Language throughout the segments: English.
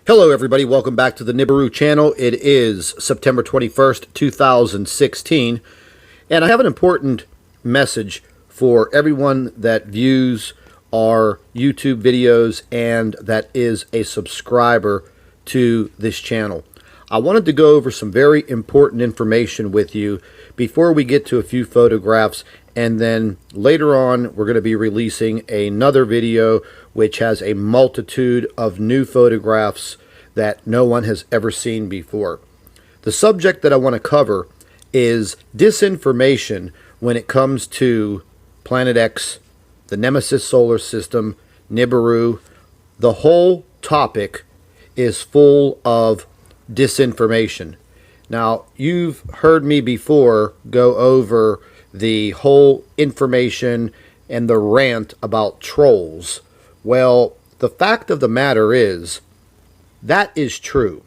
Hello everybody, welcome back to the Nibiru channel. It is September 21st, 2016, and I have an important message for everyone that views our YouTube videos and that is a subscriber to this channel. I wanted to go over some very important information with you before we get to a few photographs, and then later on we're going to be releasing another video which has a multitude of new photographs that no one has ever seen before. The subject that I want to cover is disinformation when it comes to Planet X, the Nemesis solar system, Nibiru. The whole topic is full of disinformation. Now, you've heard me before go over the whole information and the rant about trolls. Well, the fact of the matter is, that is true.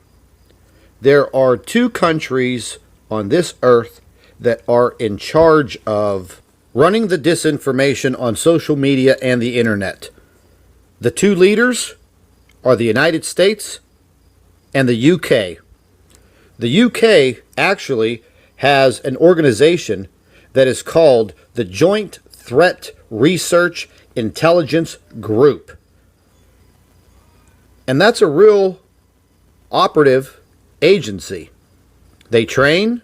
There are two countries on this earth that are in charge of running the disinformation on social media and the internet. The two leaders are the United States and the UK. The UK actually has an organization that is called the Joint Threat Research Intelligence Group. And that's a real operative agency. They train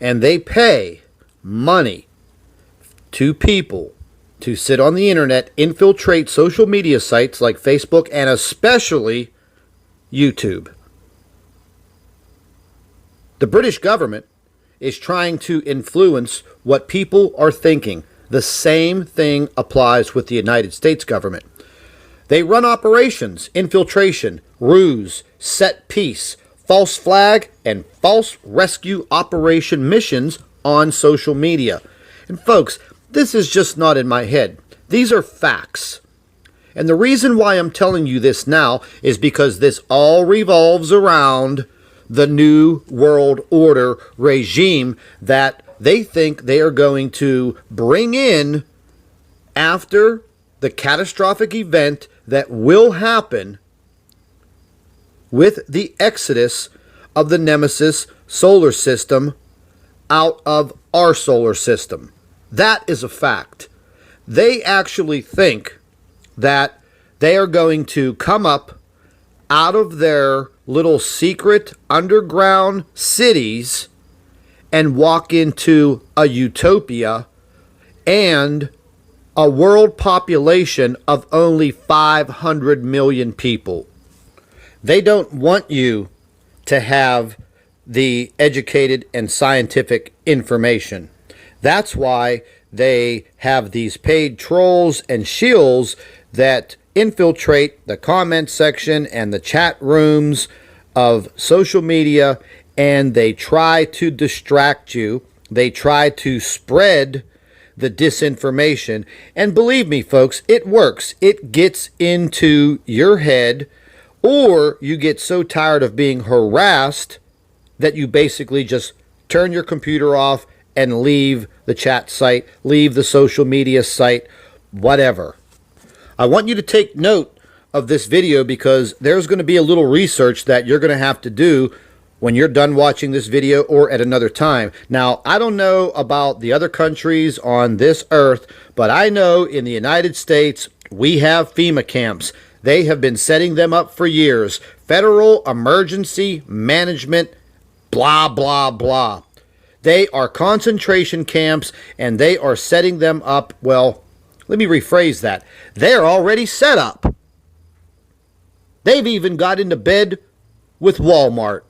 and they pay money to people to sit on the internet, infiltrate social media sites like Facebook and especially YouTube. The British government is trying to influence what people are thinking. The same thing applies with the United States government. They run operations, infiltration, ruse, set piece, false flag, and false rescue operation missions on social media. And folks, this is just not in my head. These are facts. And the reason why I'm telling you this now is because this all revolves around the New World Order regime that they think they are going to bring in after the catastrophic event that will happen with the exodus of the Nemesis solar system out of our solar system. That is a fact. They actually think that they are going to come up out of their little secret underground cities and walk into a utopia and a world population of only 500 million people. They don't want you to have the educated and scientific information. That's why they have these paid trolls and shills that infiltrate the comment section and the chat rooms of social media, and they try to distract you. They try to spread the disinformation. And believe me, folks, it works. It gets into your head, or you get so tired of being harassed that you basically just turn your computer off and leave the chat site, leave the social media site, whatever. I want you to take note of this video because there's going to be a little research that you're going to have to do when you're done watching this video or at another time. Now, I don't know about the other countries on this earth, but I know in the United States we have FEMA camps. They have been setting them up for years. Federal Emergency Management, blah, blah, blah. They are concentration camps, and they are setting them up. Well, let me rephrase that. They're already set up. They've even got into bed with Walmart.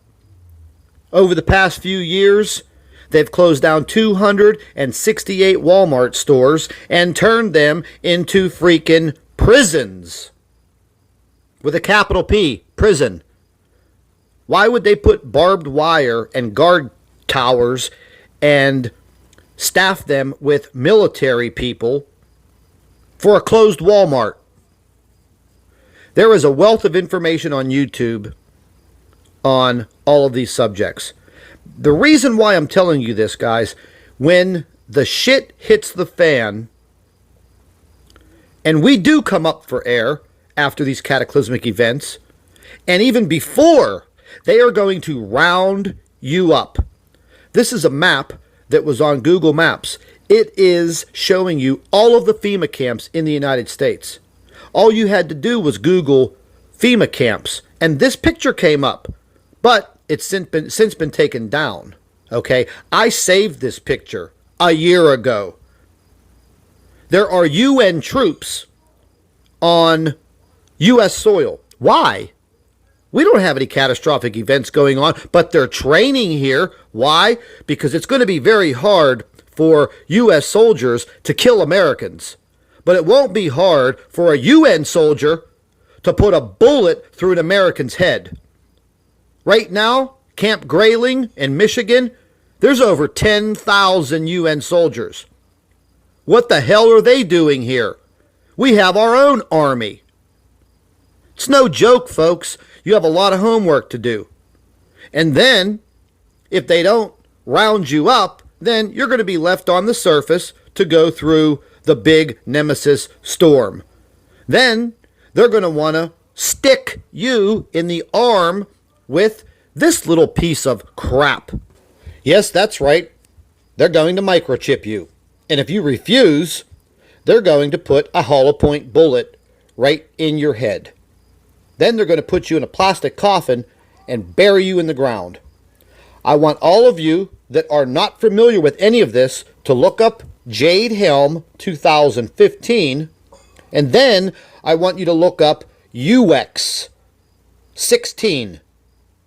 Over the past few years, they've closed down 268 Walmart stores and turned them into freaking prisons. With a capital P, prison. Why would they put barbed wire and guard towers and staff them with military people for a closed Walmart? There is a wealth of information on YouTube on all of these subjects. The reason why I'm telling you this, guys, when the shit hits the fan and we do come up for air after these cataclysmic events, And even before, they are going to round you up. This is a map that was on Google Maps. It is showing you all of the FEMA camps in the United States. All you had to do was Google FEMA camps, and this picture came up, but it's since been taken down. Okay, I saved this picture a year ago. There are UN troops on U.S. soil. Why? We don't have any catastrophic events going on, but they're training here. Why? Because it's going to be very hard for U.S. soldiers to kill Americans. But it won't be hard for a UN soldier to put a bullet through an American's head. Right now, Camp Grayling in Michigan, there's over 10,000 UN soldiers. What the hell are they doing here? We have our own army. It's no joke, folks. You have a lot of homework to do. And then, if they don't round you up, then you're going to be left on the surface to go through the big nemesis storm. Then, they're going to want to stick you in the arm with this little piece of crap. Yes, that's right. They're going to microchip you. And if you refuse, they're going to put a hollow point bullet right in your head. Then they're going to put you in a plastic coffin and bury you in the ground. I want all of you that are not familiar with any of this to look up Jade Helm 2015, and then I want you to look up UX 16.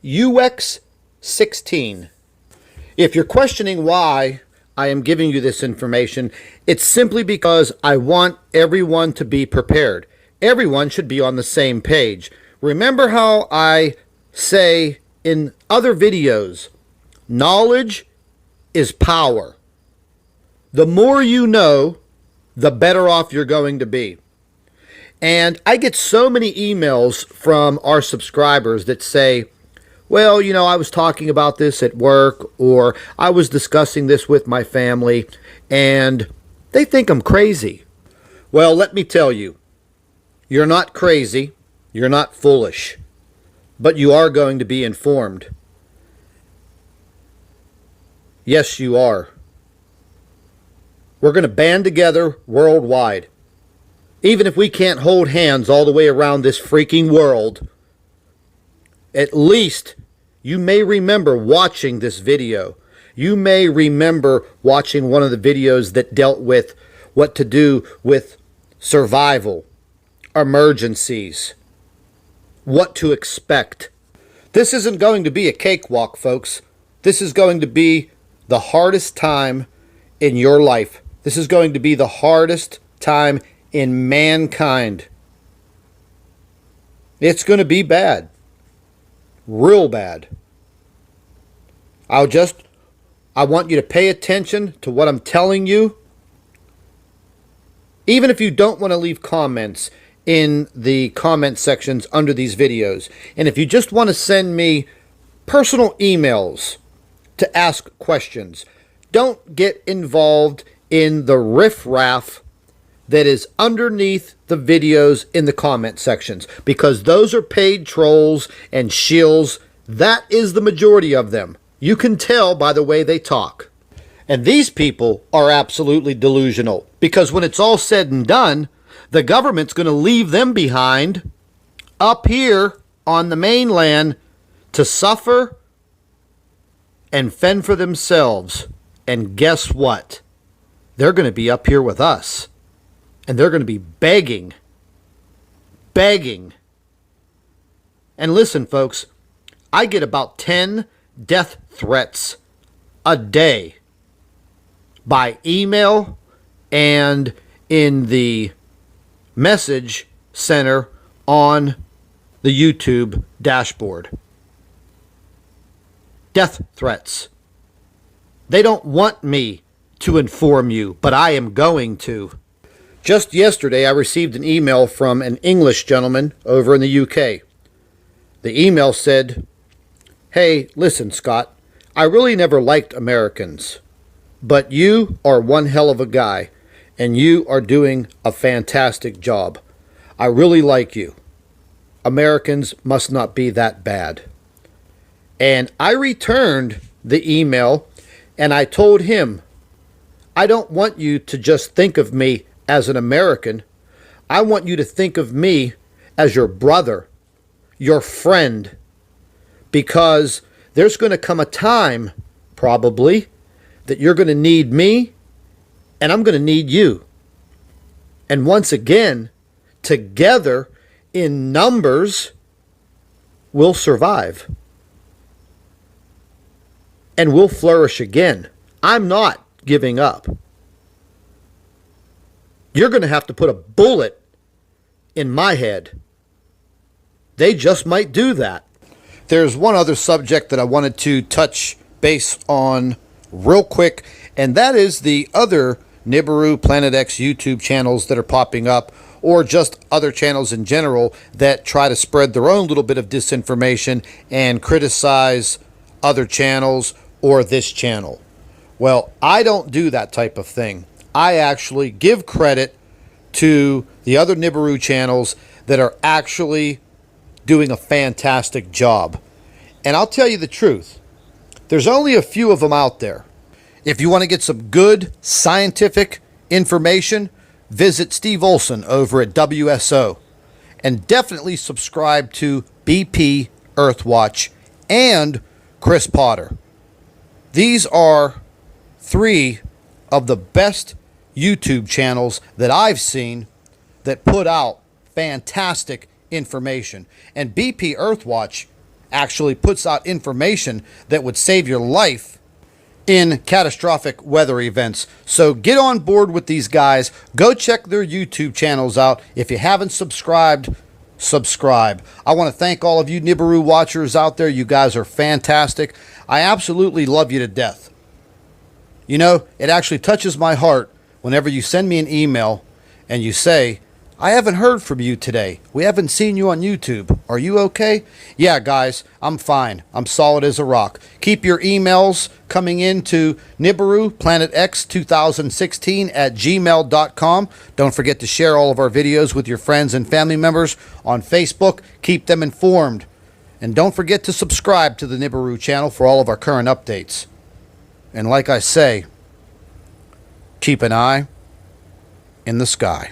UX 16. If you're questioning why I am giving you this information, it's simply because I want everyone to be prepared. Everyone should be on the same page. Remember how I say in other videos, knowledge is power. The more you know, the better off you're going to be. And I get so many emails from our subscribers that say, well, you know, I was talking about this at work, or I was discussing this with my family, and they think I'm crazy. Well, let me tell you, you're not crazy, you're not foolish, but you are going to be informed. Yes, you are. We're going to band together worldwide. Even if we can't hold hands all the way around this freaking world, at least you may remember watching this video. You may remember watching one of the videos that dealt with what to do with survival, emergencies, what to expect. This isn't going to be a cakewalk, folks. This is going to be the hardest time in your life. This is going to be the hardest time in mankind. It's going to be bad. Real bad. I want you to pay attention to what I'm telling you. Even if you don't want to leave comments in the comment sections under these videos, and if you just want to send me personal emails to ask questions, don't get involved in the riffraff that is underneath the videos in the comment sections, because those are paid trolls and shills. That is the majority of them. You can tell by the way they talk. And these people are absolutely delusional, because when it's all said and done, the government's going to leave them behind up here on the mainland to suffer and fend for themselves. And guess what? They're going to be up here with us. And they're going to be begging. And listen, folks, I get about 10 death threats a day by email and in the message center on the YouTube dashboard. Death threats. They don't want me to inform you, but I am going to. Just yesterday, I received an email from an English gentleman over in the UK. The email said, "Hey, listen, Scott, I really never liked Americans, but you are one hell of a guy, and you are doing a fantastic job. I really like you. Americans must not be that bad. And I returned the email and I told him, I don't want you to just think of me as an American. I want you to think of me as your brother, your friend, because there's going to come a time, probably, that you're going to need me and I'm going to need you. And once again, together in numbers, we'll survive. And we'll flourish again. I'm not giving up. You're going to have to put a bullet in my head. They just might do that. There's one other subject that I wanted to touch base on real quick, and that is the other Nibiru Planet X YouTube channels that are popping up, or just other channels in general that try to spread their own little bit of disinformation and criticize other channels or this channel. Well, I don't do that type of thing. I actually give credit to the other Nibiru channels that are actually doing a fantastic job. And I'll tell you the truth, there's only a few of them out there. If you want to get some good scientific information, visit Steve Olson over at WSO. And definitely subscribe to BP Earthwatch and Chris Potter. These are three of the best YouTube channels that I've seen that put out fantastic information. And BP Earthwatch actually puts out information that would save your life in catastrophic weather events. So get on board with these guys. Go check their YouTube channels out. If you haven't subscribed, subscribe. I want to thank all of you Nibiru watchers out there. You guys are fantastic. I absolutely love you to death. You know, it actually touches my heart whenever you send me an email and you say, I haven't heard from you today. We haven't seen you on YouTube. Are you okay? Yeah, guys, I'm fine. I'm solid as a rock. Keep your emails coming in to Nibiru PlanetX 2016 at gmail.com. Don't forget to share all of our videos with your friends and family members on Facebook. Keep them informed. And don't forget to subscribe to the Nibiru channel for all of our current updates. And like I say, keep an eye in the sky.